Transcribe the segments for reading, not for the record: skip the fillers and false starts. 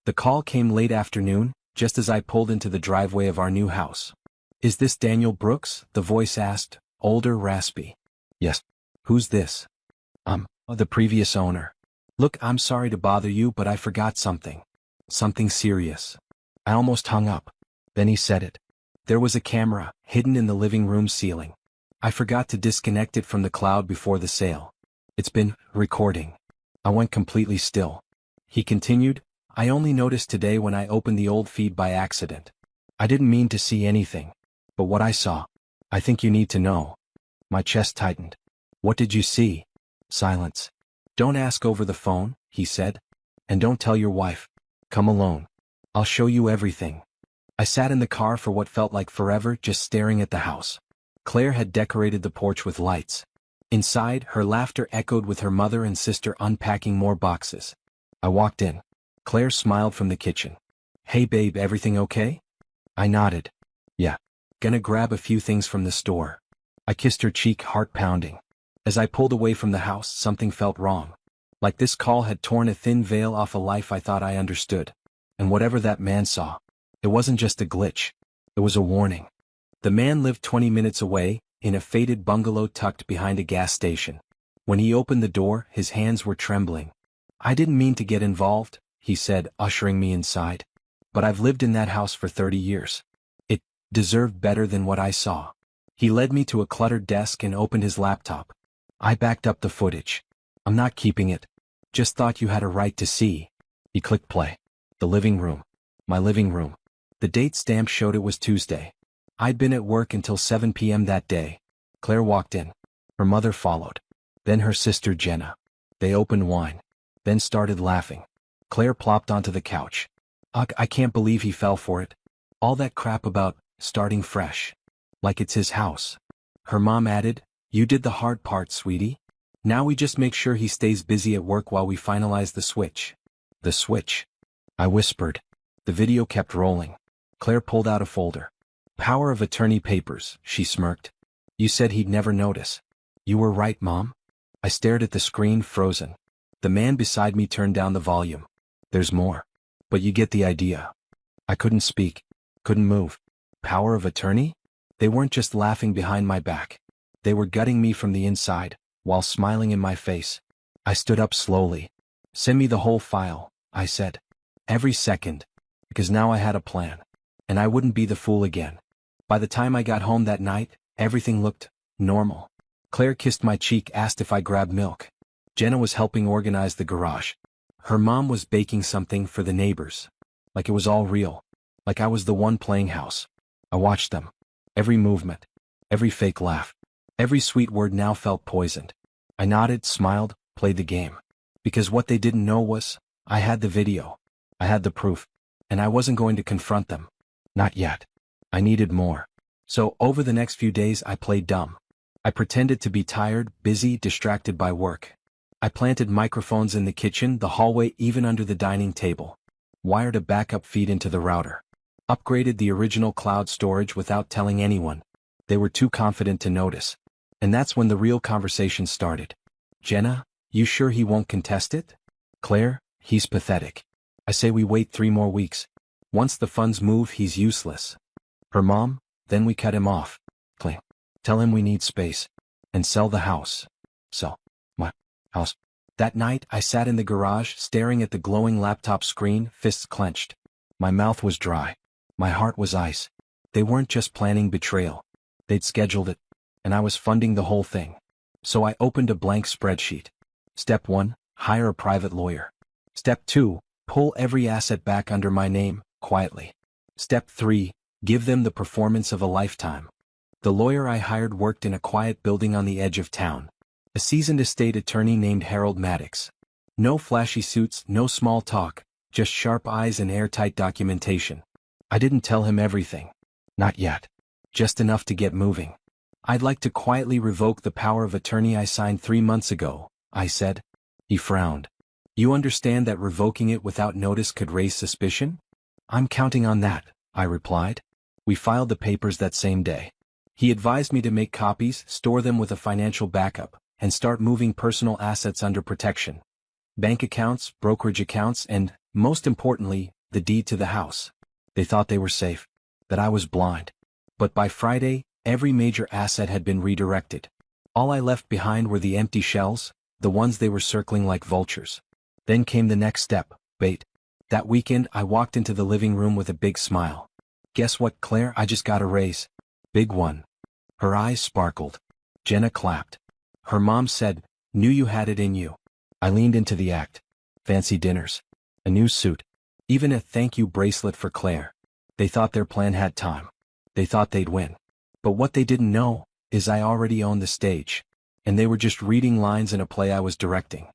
The call came late afternoon, just as I pulled into the driveway of our new house. "Is this Daniel Brooks?" the voice asked, older, raspy. "Yes." "Who's this?" The previous owner." "Look, I'm sorry to bother you, but I forgot something. Something serious." I almost hung up. Then he said it. There was a camera, hidden in the living room ceiling. I forgot to disconnect it from the cloud before the sale. It's been recording. I went completely still. He continued, "I only noticed today when I opened the old feed by accident. I didn't mean to see anything. But what I saw, I think you need to know." My chest tightened. "What did you see?" Silence. "Don't ask over the phone," he said. "And don't tell your wife. Come alone. I'll show you everything." I sat in the car for what felt like forever, just staring at the house. Claire had decorated the porch with lights. Inside, her laughter echoed with her mother and sister unpacking more boxes. I walked in. Claire smiled from the kitchen. "Hey babe, everything okay?" I nodded. "Yeah. Gonna grab a few things from the store." I kissed her cheek, heart pounding. As I pulled away from the house, something felt wrong. Like this call had torn a thin veil off a life I thought I understood. And whatever that man saw, it wasn't just a glitch. It was a warning. The man lived 20 minutes away, in a faded bungalow tucked behind a gas station. When he opened the door, his hands were trembling. "I didn't mean to get involved," he said, ushering me inside. "But I've lived in that house for 30 years. It deserved better than what I saw." He led me to a cluttered desk and opened his laptop. I backed up the footage. "I'm not keeping it. Just thought you had a right to see." He clicked play. The living room. My living room. The date stamp showed it was Tuesday. I'd been at work until 7 p.m. that day. Claire walked in. Her mother followed. Then her sister Jenna. They opened wine. Then started laughing. Claire plopped onto the couch. "Ugh, I can't believe he fell for it. All that crap about starting fresh. Like it's his house." Her mom added, "You did the hard part, sweetie. Now we just make sure he stays busy at work while we finalize the switch." "The switch?" I whispered. The video kept rolling. Claire pulled out a folder. "Power of attorney papers," she smirked. "You said he'd never notice." "You were right, Mom." I stared at the screen, frozen. The man beside me turned down the volume. "There's more. But you get the idea." I couldn't speak. Couldn't move. Power of attorney? They weren't just laughing behind my back. They were gutting me from the inside, while smiling in my face. I stood up slowly. "Send me the whole file," I said. Every second. Because now I had a plan. And I wouldn't be the fool again. By the time I got home that night, everything looked normal. Claire kissed my cheek, asked if I grabbed milk. Jenna was helping organize the garage. Her mom was baking something for the neighbors. Like it was all real. Like I was the one playing house. I watched them. Every movement. Every fake laugh. Every sweet word now felt poisoned. I nodded, smiled, played the game. Because what they didn't know was, I had the video. I had the proof. And I wasn't going to confront them. Not yet. I needed more. So, over the next few days I played dumb. I pretended to be tired, busy, distracted by work. I planted microphones in the kitchen, the hallway, even under the dining table. Wired a backup feed into the router. Upgraded the original cloud storage without telling anyone. They were too confident to notice. And that's when the real conversation started. "Jenna, you sure he won't contest it?" "Claire, he's pathetic. I say we wait 3 more weeks. Once the funds move, he's useless." Her mom, "Then we cut him off. Claire, tell him we need space. And sell the house." "Sell my house?" That night, I sat in the garage, staring at the glowing laptop screen, fists clenched. My mouth was dry. My heart was ice. They weren't just planning betrayal. They'd scheduled it. And I was funding the whole thing. So I opened a blank spreadsheet. Step 1, hire a private lawyer. Step 2, pull every asset back under my name, quietly. Step 3, give them the performance of a lifetime. The lawyer I hired worked in a quiet building on the edge of town. A seasoned estate attorney named Harold Maddox. No flashy suits, no small talk, just sharp eyes and airtight documentation. I didn't tell him everything. Not yet. Just enough to get moving. "I'd like to quietly revoke the power of attorney I signed 3 months ago," I said. He frowned. "You understand that revoking it without notice could raise suspicion?" "I'm counting on that," I replied. We filed the papers that same day. He advised me to make copies, store them with a financial backup, and start moving personal assets under protection. Bank accounts, brokerage accounts, and, most importantly, the deed to the house. They thought they were safe, that I was blind. But by Friday, every major asset had been redirected. All I left behind were the empty shells, the ones they were circling like vultures. Then came the next step, bait. That weekend I walked into the living room with a big smile. Guess what, Claire? I just got a raise. Big one. Her eyes sparkled. Jenna clapped. Her mom said, "Knew you had it in you." I leaned into the act. Fancy dinners. A new suit. Even a thank you bracelet for Claire. They thought their plan had time. They thought they'd win. But what they didn't know is I already owned the stage. And they were just reading lines in a play I was directing.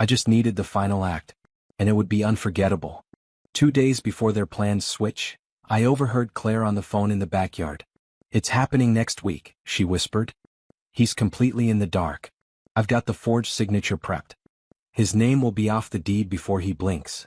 I just needed the final act. And it would be unforgettable. 2 days before their plans switch, I overheard Claire on the phone in the backyard. "It's happening next week," she whispered. "He's completely in the dark. I've got the forged signature prepped. His name will be off the deed before he blinks."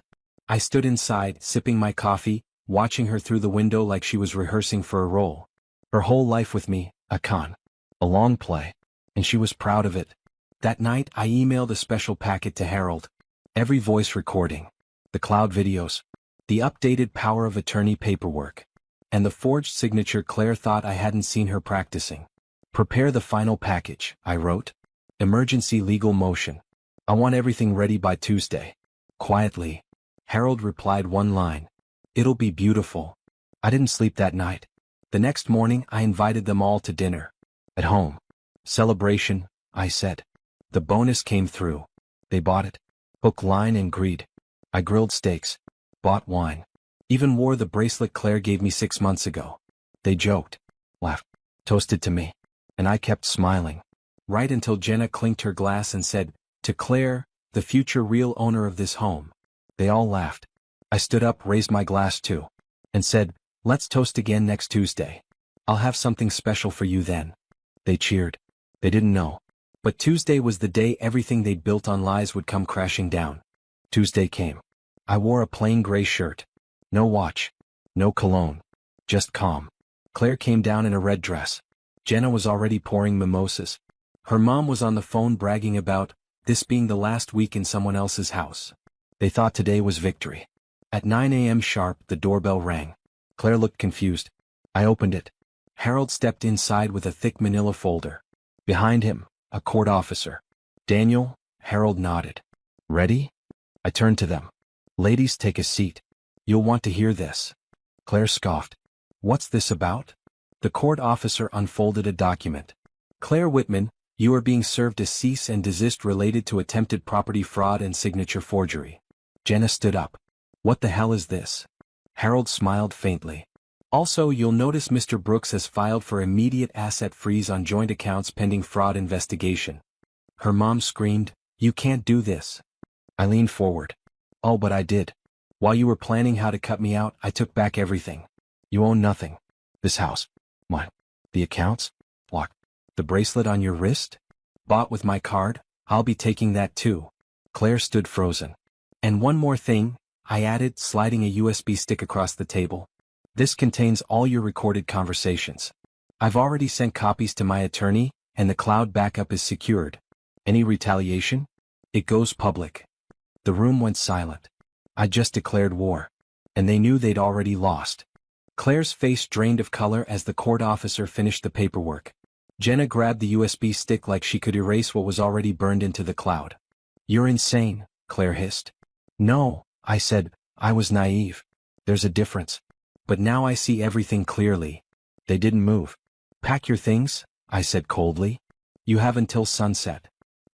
I stood inside, sipping my coffee, watching her through the window like she was rehearsing for a role. Her whole life with me, a con. A long play. And she was proud of it. That night I emailed a special packet to Harold. Every voice recording. The cloud videos. The updated power of attorney paperwork. And the forged signature Claire thought I hadn't seen her practicing. "Prepare the final package," I wrote. "Emergency legal motion. I want everything ready by Tuesday." Quietly, Harold replied one line. "It'll be beautiful." I didn't sleep that night. The next morning I invited them all to dinner. At home. "Celebration," I said. The bonus came through. They bought it. Hook, line, and greed. I grilled steaks. Bought wine. Even wore the bracelet Claire gave me 6 months ago. They joked. Laughed. Toasted to me. And I kept smiling. Right until Jenna clinked her glass and said, "To Claire, the future real owner of this home." They all laughed. I stood up, raised my glass too. And said, "Let's toast again next Tuesday. I'll have something special for you then." They cheered. They didn't know. But Tuesday was the day everything they'd built on lies would come crashing down. Tuesday came. I wore a plain gray shirt. No watch. No cologne. Just calm. Claire came down in a red dress. Jenna was already pouring mimosas. Her mom was on the phone bragging about this being the last week in someone else's house. They thought today was victory. At 9 a.m. sharp, the doorbell rang. Claire looked confused. I opened it. Harold stepped inside with a thick manila folder. Behind him, a court officer. "Daniel," Harold nodded. "Ready?" I turned to them. "Ladies, take a seat. You'll want to hear this." Claire scoffed. "What's this about?" The court officer unfolded a document. "Claire Whitman, you are being served a cease and desist related to attempted property fraud and signature forgery." Jenna stood up. "What the hell is this?" Harold smiled faintly. "Also, you'll notice Mr. Brooks has filed for immediate asset freeze on joint accounts pending fraud investigation." Her mom screamed, "You can't do this." I leaned forward. "Oh, but I did. While you were planning how to cut me out, I took back everything. You own nothing. This house. Mine. The accounts? Locked. The bracelet on your wrist? Bought with my card? I'll be taking that too." Claire stood frozen. "And one more thing," I added, sliding a USB stick across the table. "This contains all your recorded conversations. I've already sent copies to my attorney, and the cloud backup is secured. Any retaliation? It goes public." The room went silent. I just declared war. And they knew they'd already lost. Claire's face drained of color as the court officer finished the paperwork. Jenna grabbed the USB stick like she could erase what was already burned into the cloud. "You're insane," Claire hissed. "No," I said, "I was naive. There's a difference. But now I see everything clearly." They didn't move. "Pack your things," I said coldly. "You have until sunset."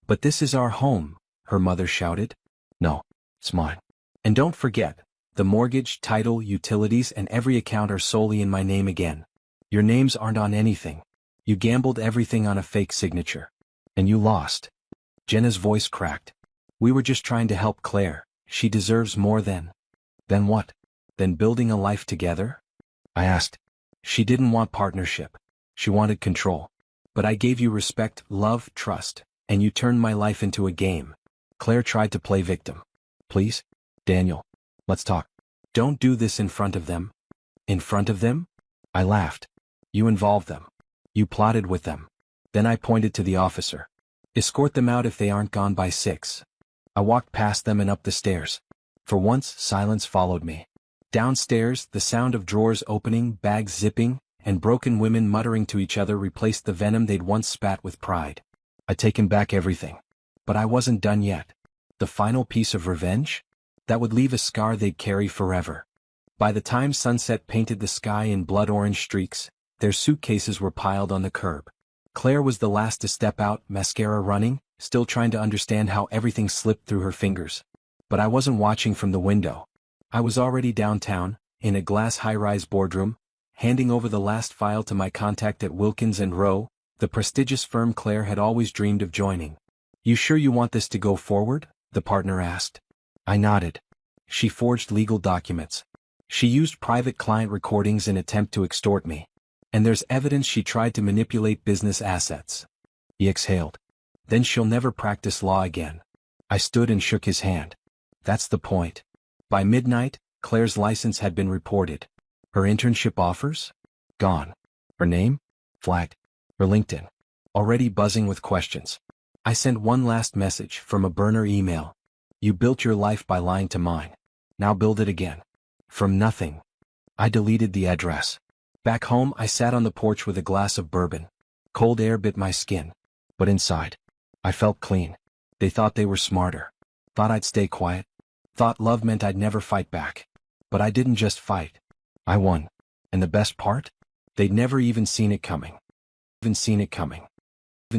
"But this is our home," her mother shouted. "No, it's mine. And don't forget, the mortgage, title, utilities, and every account are solely in my name again. Your names aren't on anything. You gambled everything on a fake signature. And you lost." Jenna's voice cracked. "We were just trying to help Claire. She deserves more than..." "Than what? Than building a life together?" I asked. "She didn't want partnership. She wanted control. But I gave you respect, love, trust, and you turned my life into a game." Claire tried to play victim. "Please, Daniel, let's talk. Don't do this in front of them." "In front of them?" I laughed. "You involved them. You plotted with them." Then I pointed to the officer. "Escort them out if they aren't gone by 6. I walked past them and up the stairs. For once, silence followed me. Downstairs, the sound of drawers opening, bags zipping, and broken women muttering to each other replaced the venom they'd once spat with pride. I'd taken back everything. But I wasn't done yet. The final piece of revenge? That would leave a scar they'd carry forever. By the time sunset painted the sky in blood-orange streaks, their suitcases were piled on the curb. Claire was the last to step out, mascara running, still trying to understand how everything slipped through her fingers. But I wasn't watching from the window. I was already downtown, in a glass high-rise boardroom, handing over the last file to my contact at Wilkins & Rowe, the prestigious firm Claire had always dreamed of joining. "You sure you want this to go forward?" the partner asked. I nodded. She forged legal documents. She used private client recordings in an attempt to extort me. And there's evidence she tried to manipulate business assets. He exhaled. Then she'll never practice law again. I stood and shook his hand. That's the point. By midnight, Claire's license had been reported. Her internship offers? Gone. Her name? Flagged. Her LinkedIn. Already buzzing with questions. I sent one last message from a burner email. You built your life by lying to mine. Now build it again. From nothing. I deleted the address. Back home, I sat on the porch with a glass of bourbon. Cold air bit my skin. But inside, I felt clean. They thought they were smarter. Thought I'd stay quiet. Thought love meant I'd never fight back. But I didn't just fight. I won. And the best part? They'd never even seen it coming.